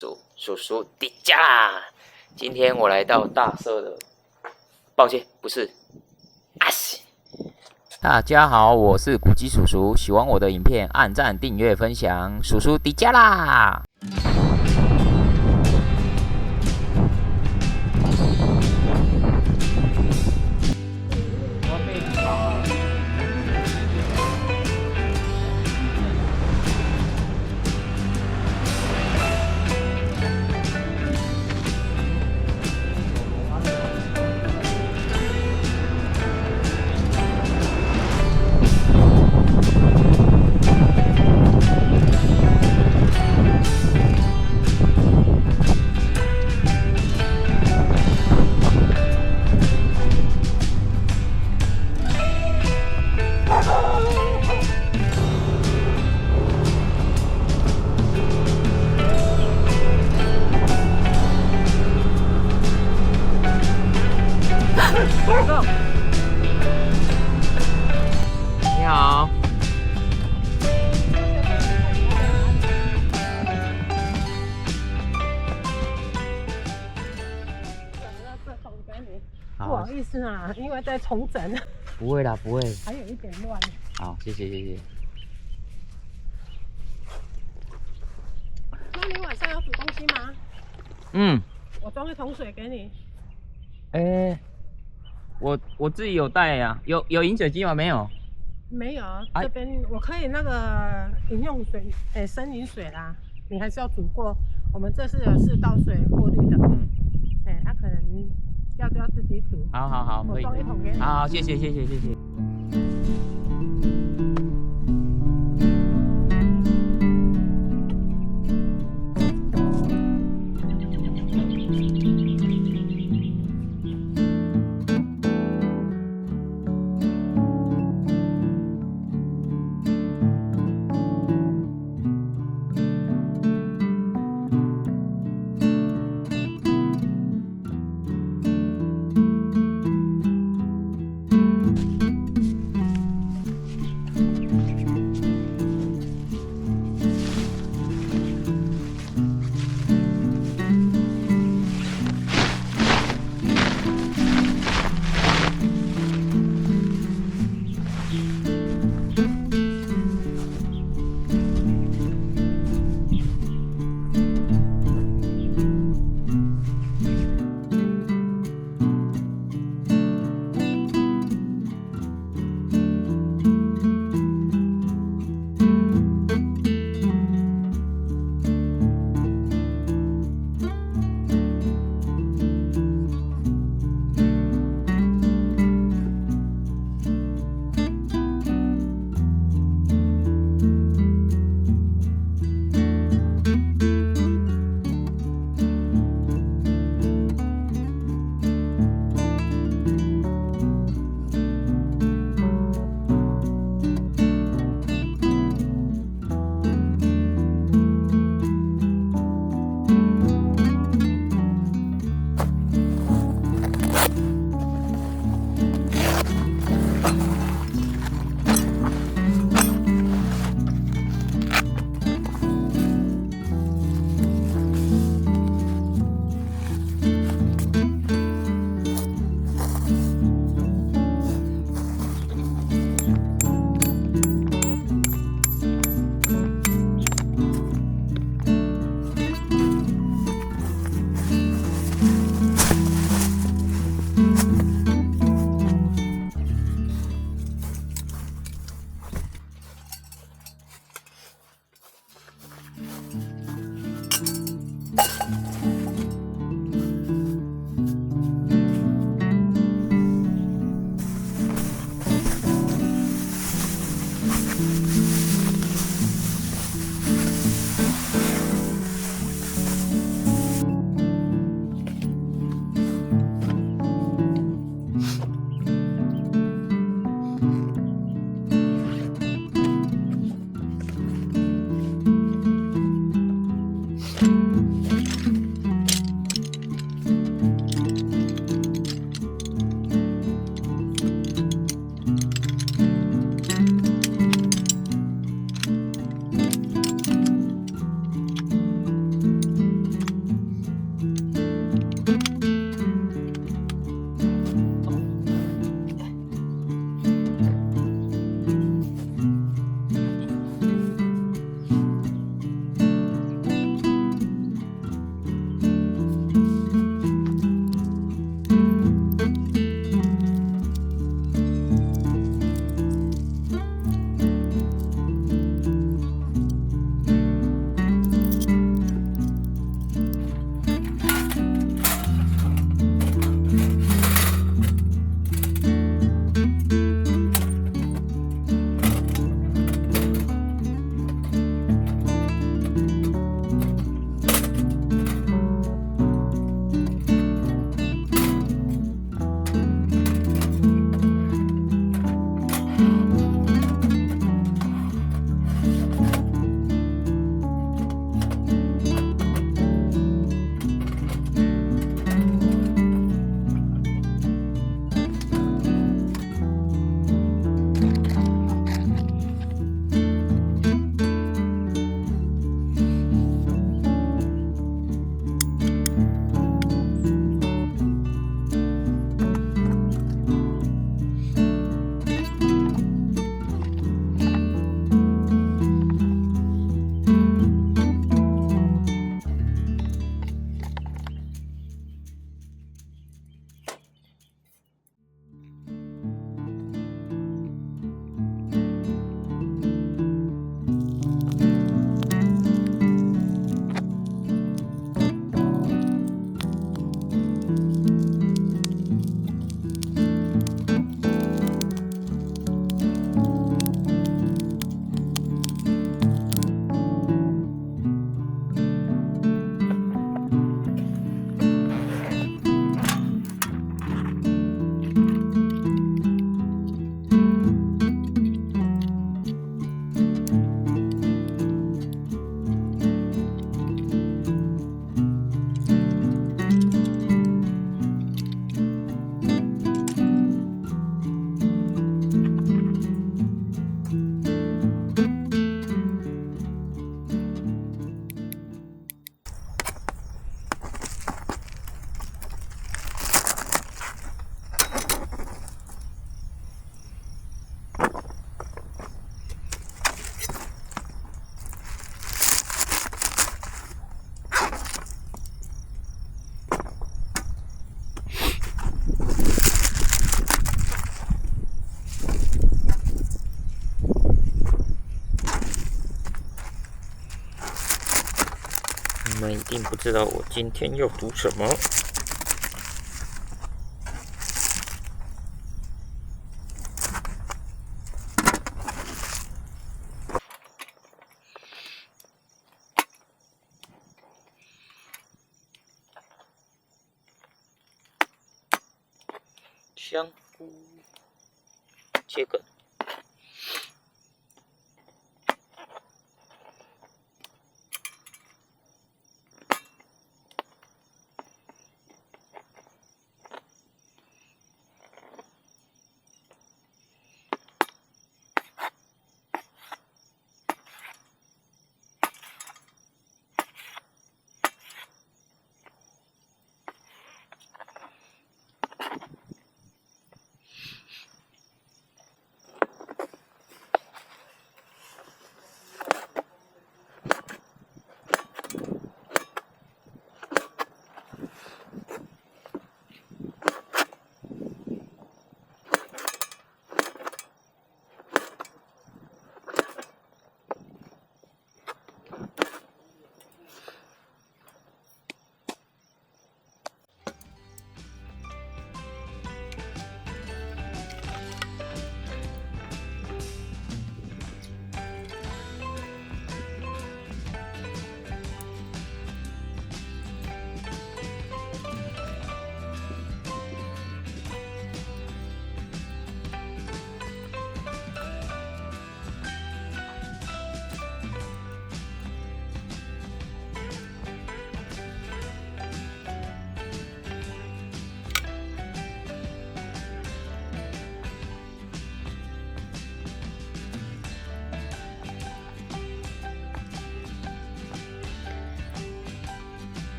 叔叔迪迦啦！今天我来到大社的，抱歉，不是阿西。大家好，我是古基叔叔，喜欢我的影片，按赞、订阅、分享，叔叔迪迦啦！你好。不好意思啊，因为在重整。不会啦，不会。还有一点乱。好，谢谢。那你晚上要煮东西吗？我装一桶水给你。我自己有带呀，有饮水机吗？没有。没有，这边我可以那个饮用水，生饮水啦，你还是要煮过。我们这是有4道水过滤的。它可能要自己煮。好，我装一桶给你。好，谢谢。定不知道我今天要煮什么。香菇切个。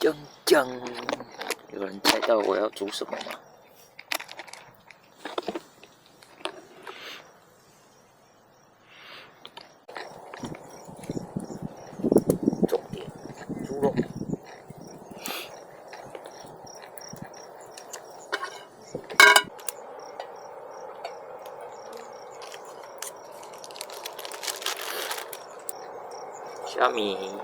酱酱，有人猜到我要煮什么吗？重点，猪肉。虾米。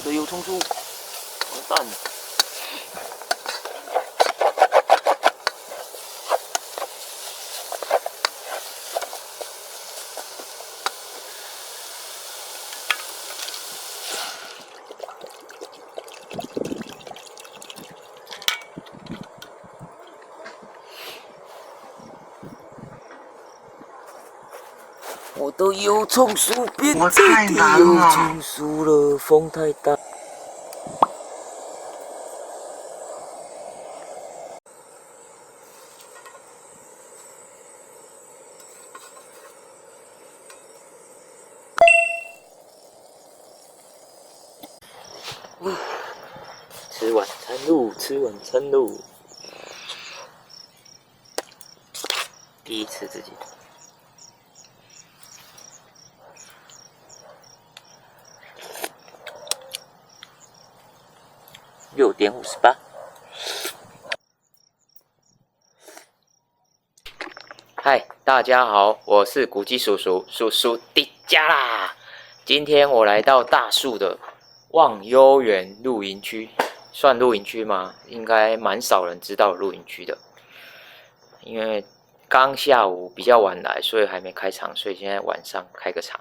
我的油葱酥，完蛋了！的油葱酥变我太难油了。葱酥了，风太大。吃晚餐喽，吃晚餐喽！第一次自己。6:58。嗨，大家好，我是古鸡叔叔，叔叔的家啦。今天我来到大树的忘忧园露营区，算露营区吗？应该蛮少人知道露营区的，因为刚下午比较晚来，所以还没开场，所以现在晚上开个场。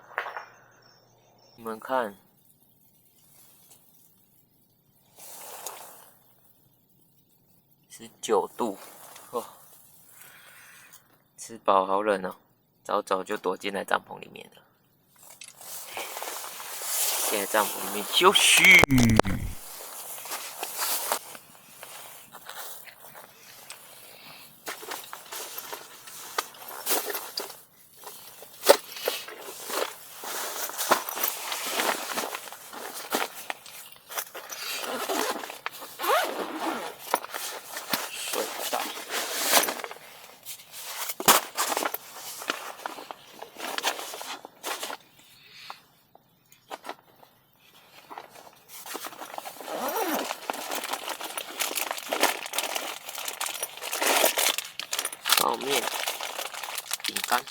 你们看。19度，哦，吃饱好冷哦，早早就躲进来帐篷里面了。现在帐篷里面休息。睡袋。泡面、饼干。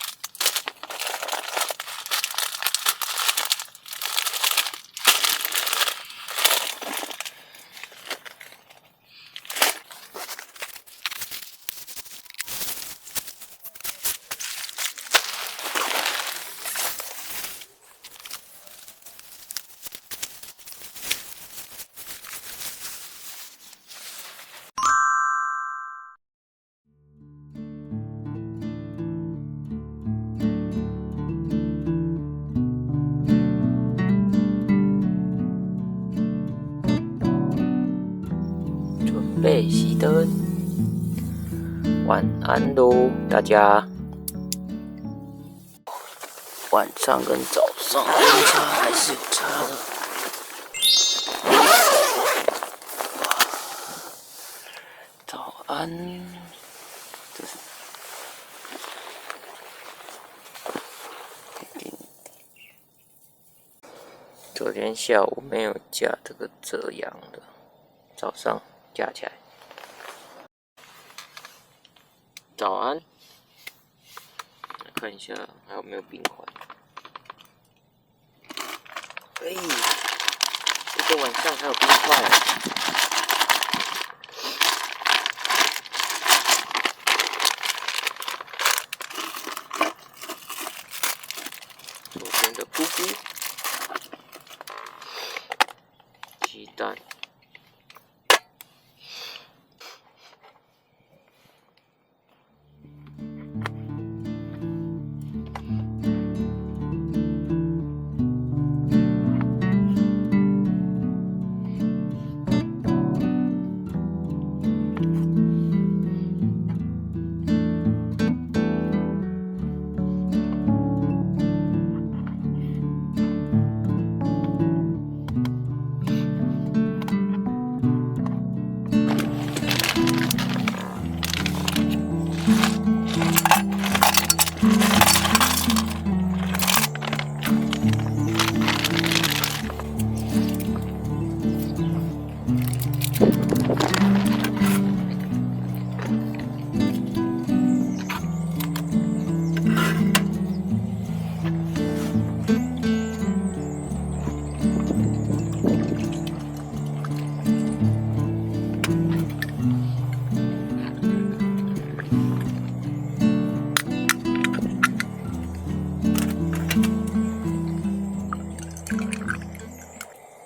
准备熄灯，晚安喽，大家。晚上跟早上温差还是有差的。早安，这是昨天下午没有架这个遮阳的，早上架起来。早安，来看一下还有没有冰块。哎，这个晚上还有冰块。昨天的菇菇，鸡蛋。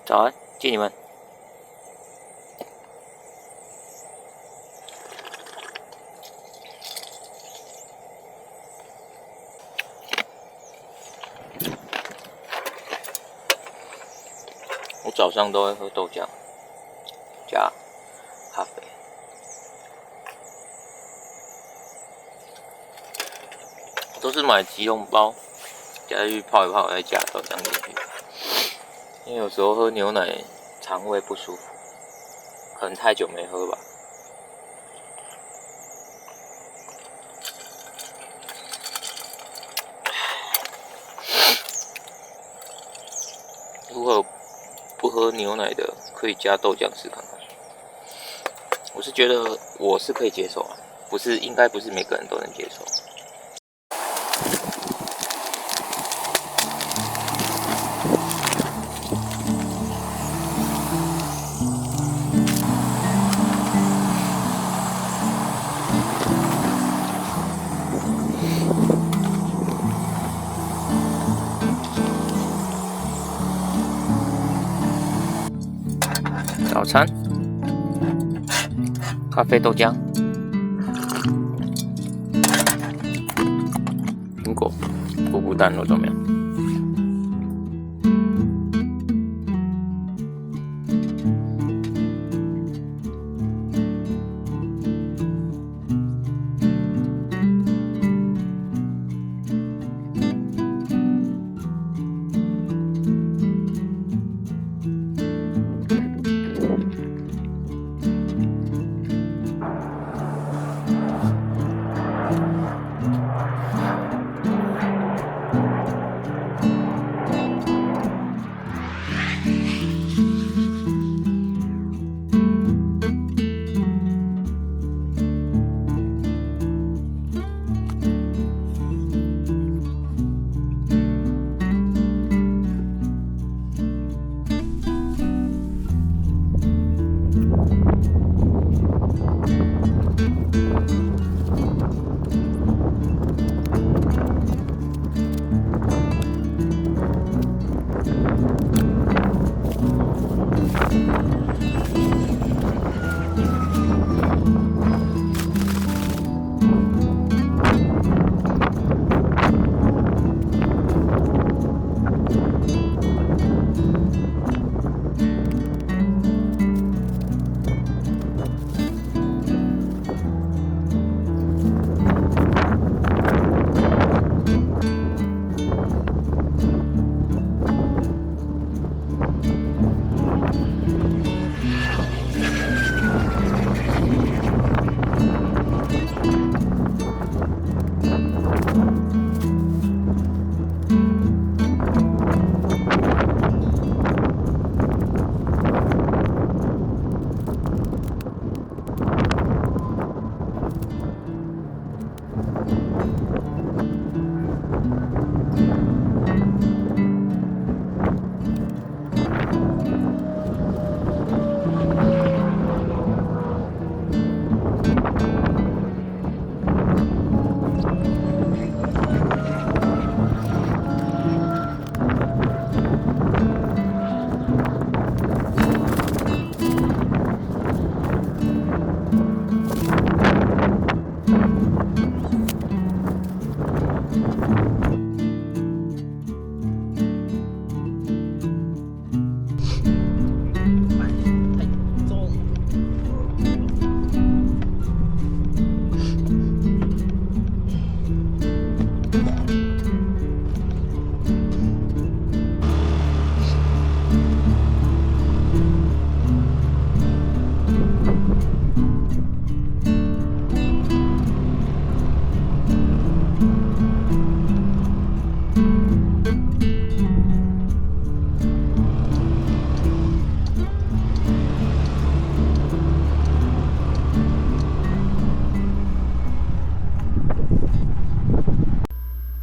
早安，敬你们。上都会喝豆浆加咖啡。都是买即溶包，加下去泡一泡，再加豆浆进去。因为有时候喝牛奶肠胃不舒服，可能太久没喝吧。如果不喝牛奶的，可以加豆浆试看看。我是觉得我是可以接受啊，应该不是每个人都能接受。早餐，咖啡豆浆，苹果、布布蛋、肉豆苗。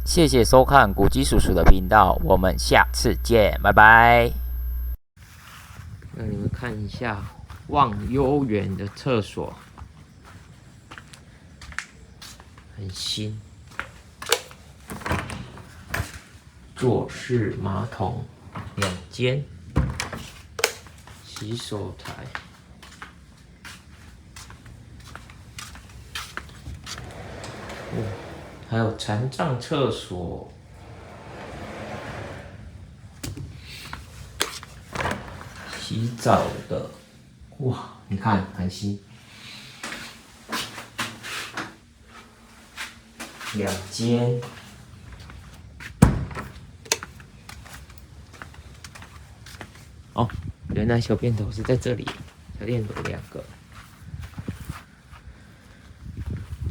谢谢收看古籍叔叔的频道，我们下次见，拜拜。让你们看一下忘忧园的厕所，很新，坐式马桶2间，洗手台。还有残障厕所，洗澡的，哇，你看很新，2间。哦，原来小便斗是在这里，小便斗2个，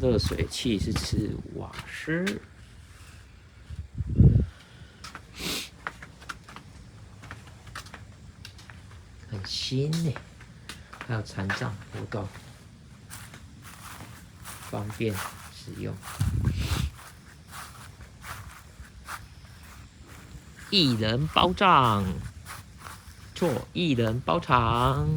热水器是吃瓦斯。很新呢，还有残障活动，方便使用。1人包帐，1人包场。